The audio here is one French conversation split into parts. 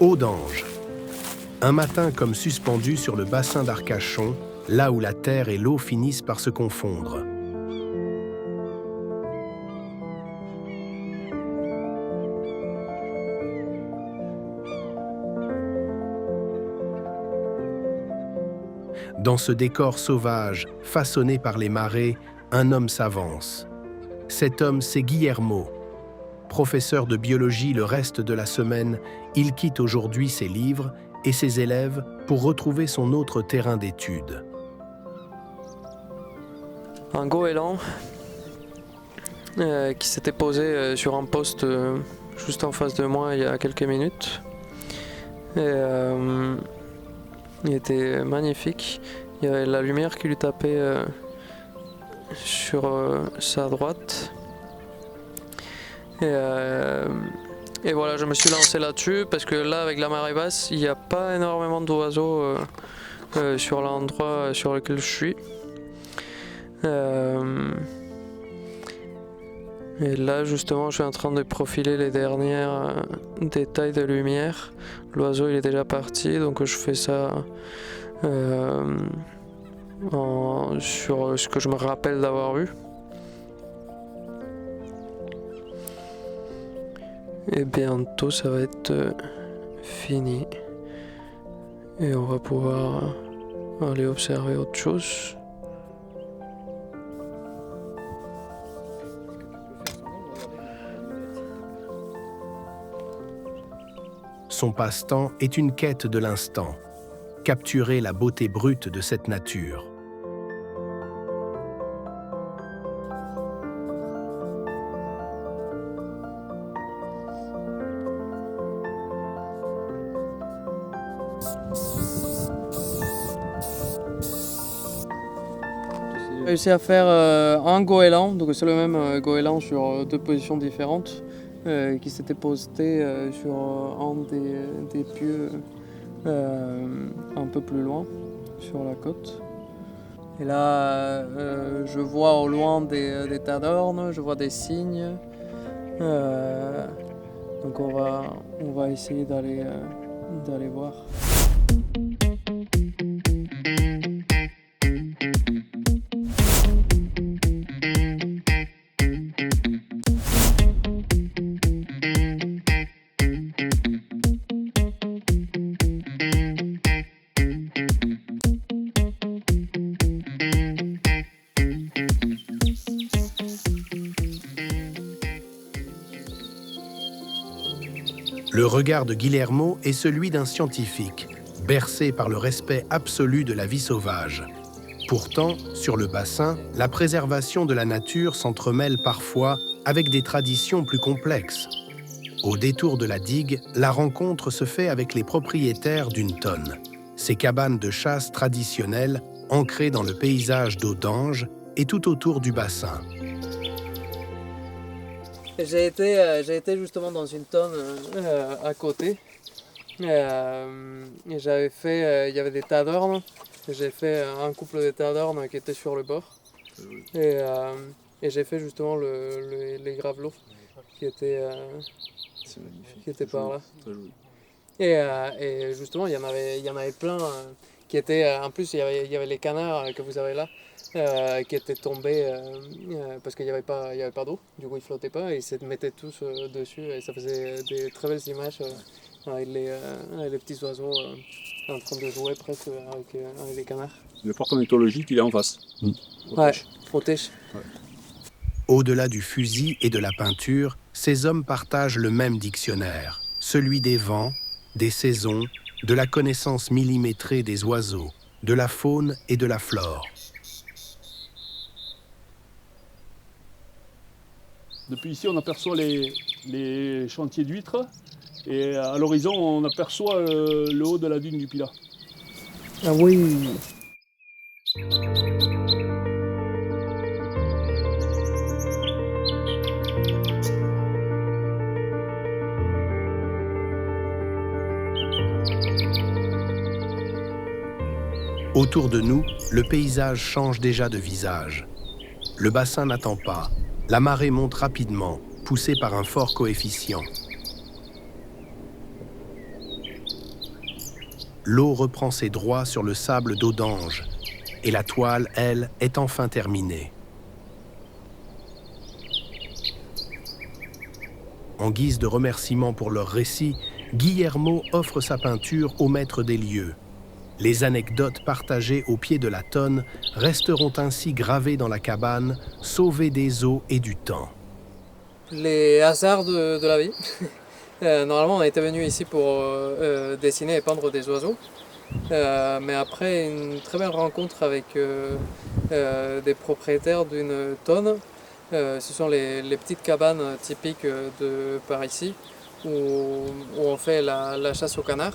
Eau d'Ange. Un matin comme suspendu sur le bassin d'Arcachon, là où la terre et l'eau finissent par se confondre. Dans ce décor sauvage, façonné par les marées, un homme s'avance. Cet homme, c'est Guillermo. Professeur de biologie le reste de la semaine, il quitte aujourd'hui ses livres et ses élèves pour retrouver son autre terrain d'étude. Un goéland qui s'était posé sur un poste juste en face de moi il y a quelques minutes. Il était magnifique. Il y avait la lumière qui lui tapait sur sa droite. Et voilà, je me suis lancé là-dessus parce que là, avec la marée basse, il n'y a pas énormément d'oiseaux sur l'endroit sur lequel je suis. Et là, justement, je suis en train de profiler les derniers détails de lumière. L'oiseau, il est déjà parti, donc je fais ça sur ce que je me rappelle d'avoir vu. Et bientôt ça va être fini et on va pouvoir aller observer autre chose. Son passe-temps est une quête de l'instant, capturer la beauté brute de cette nature. J'ai réussi à faire un goéland, donc c'est le même goéland sur deux positions différentes, qui s'était posté sur un des pieux un peu plus loin, sur la côte. Et là, je vois au loin des tadornes, je vois des cygnes. Donc on va essayer d'aller voir. Le regard de Guillermo est celui d'un scientifique, bercé par le respect absolu de la vie sauvage. Pourtant, sur le bassin, la préservation de la nature s'entremêle parfois avec des traditions plus complexes. Au détour de la digue, la rencontre se fait avec les propriétaires d'une tonne. Ces cabanes de chasse traditionnelles, ancrées dans le paysage d'Eau d'Ange et tout autour du bassin. J'ai été justement dans une tonne à côté. Et j'avais fait, il y avait des tadornes. J'ai fait un couple de tadornes qui étaient sur le bord. Et j'ai fait justement les gravelots qui étaient par là. Et justement, il y en avait plein qui étaient. En plus, il y avait les canards que vous avez là. Qui étaient tombés parce qu'il n'y avait pas d'eau, du coup ils flottaient pas et ils se mettaient tous dessus et ça faisait des très belles images avec les petits oiseaux en train de jouer presque avec les canards. Le parc ornithologique il est en face. Ouais, protège. Ouais. Au-delà du fusil et de la peinture, ces hommes partagent le même dictionnaire, celui des vents, des saisons, de la connaissance millimétrée des oiseaux, de la faune et de la flore. Depuis ici, on aperçoit les chantiers d'huîtres et à l'horizon, on aperçoit le haut de la dune du Pilat. Ah oui. Autour de nous, le paysage change déjà de visage. Le bassin n'attend pas. La marée monte rapidement, poussée par un fort coefficient. l'eau reprend ses droits sur le sable d'eau d'ange, et la toile, elle, est enfin terminée. En guise de remerciement pour leur récit, Guillermo offre sa peinture au maître des lieux. Les anecdotes partagées au pied de la tonne resteront ainsi gravées dans la cabane, sauvées des eaux et du temps. Les hasards de la vie. Normalement, on était venu ici pour dessiner et peindre des oiseaux. Mais après une très belle rencontre avec des propriétaires d'une tonne, ce sont les petites cabanes typiques de par ici, où on fait la chasse au canard.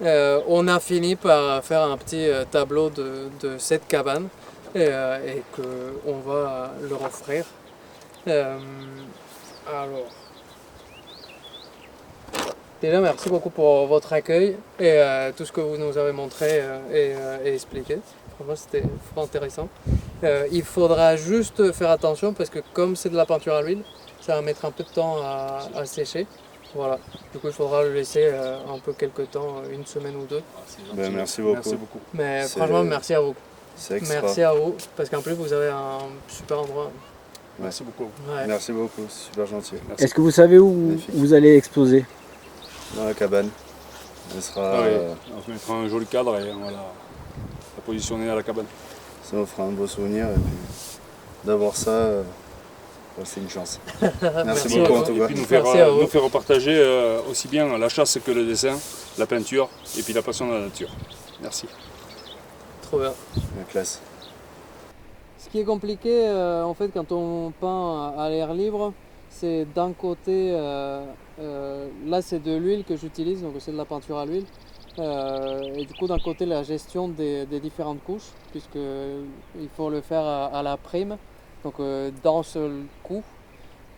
On a fini par faire un petit tableau de cette cabane et qu'on va leur offrir. Alors, déjà merci beaucoup pour votre accueil et tout ce que vous nous avez montré et expliqué. Franchement, c'était fort intéressant. Il faudra juste faire attention parce que comme c'est de la peinture à l'huile, ça va mettre un peu de temps à sécher. Voilà. Du coup, il faudra le laisser un peu quelques temps, une semaine ou deux. Ben, merci beaucoup. Merci beaucoup. Mais franchement, merci à vous. C'est extra. Merci à vous, parce qu'en plus, vous avez un super endroit. Merci beaucoup. Ouais. Merci beaucoup, c'est super gentil. Merci. Est-ce que vous savez où Magnifique. vous allez exposer? Dans la cabane. Elle sera, Ah oui, on se mettra un joli cadre et on va la positionner à la cabane. ça nous fera un beau souvenir. Et puis d'avoir ça, c'est une chance. Merci beaucoup en tout Et cas. puis nous Merci à vous. faire partager aussi bien la chasse que le dessin, la peinture et puis la passion de la nature. Merci. Trop bien. La classe. Ce qui est compliqué, en fait, quand on peint à l'air libre, c'est d'un côté, là c'est de l'huile que j'utilise, donc c'est de la peinture à l'huile. Et du coup, d'un côté, la gestion des différentes couches, puisqu'il faut le faire à la prime, donc d'un seul coup.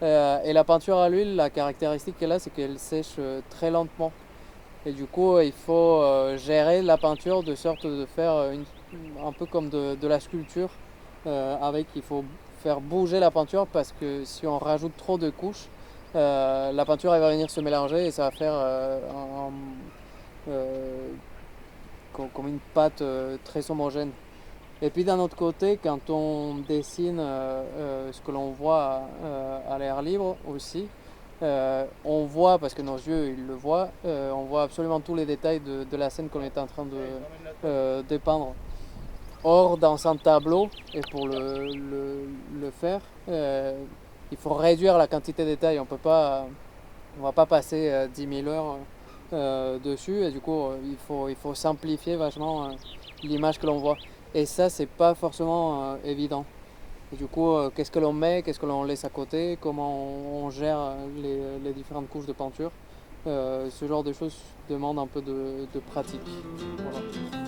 Et la peinture à l'huile, la caractéristique qu'elle a, c'est qu'elle sèche très lentement. Et du coup, il faut gérer la peinture de sorte de faire un peu comme de la sculpture, il faut faire bouger la peinture parce que si on rajoute trop de couches, la peinture elle va venir se mélanger et ça va faire comme une pâte très homogène. Et puis d'un autre côté, quand on dessine ce que l'on voit à l'air libre aussi, on voit, parce que nos yeux ils le voient, on voit absolument tous les détails de la scène qu'on est en train de dépeindre. Or, dans un tableau, et pour le faire, il faut réduire la quantité de détails. On ne va pas passer 10 000 heures dessus, et du coup, il faut simplifier vachement l'image que l'on voit. Et ça, c'est pas forcément évident. Et du coup, qu'est-ce que l'on met, qu'est-ce que l'on laisse à côté, comment on gère les différentes couches de peinture. Ce genre de choses demande un peu de pratique. Voilà.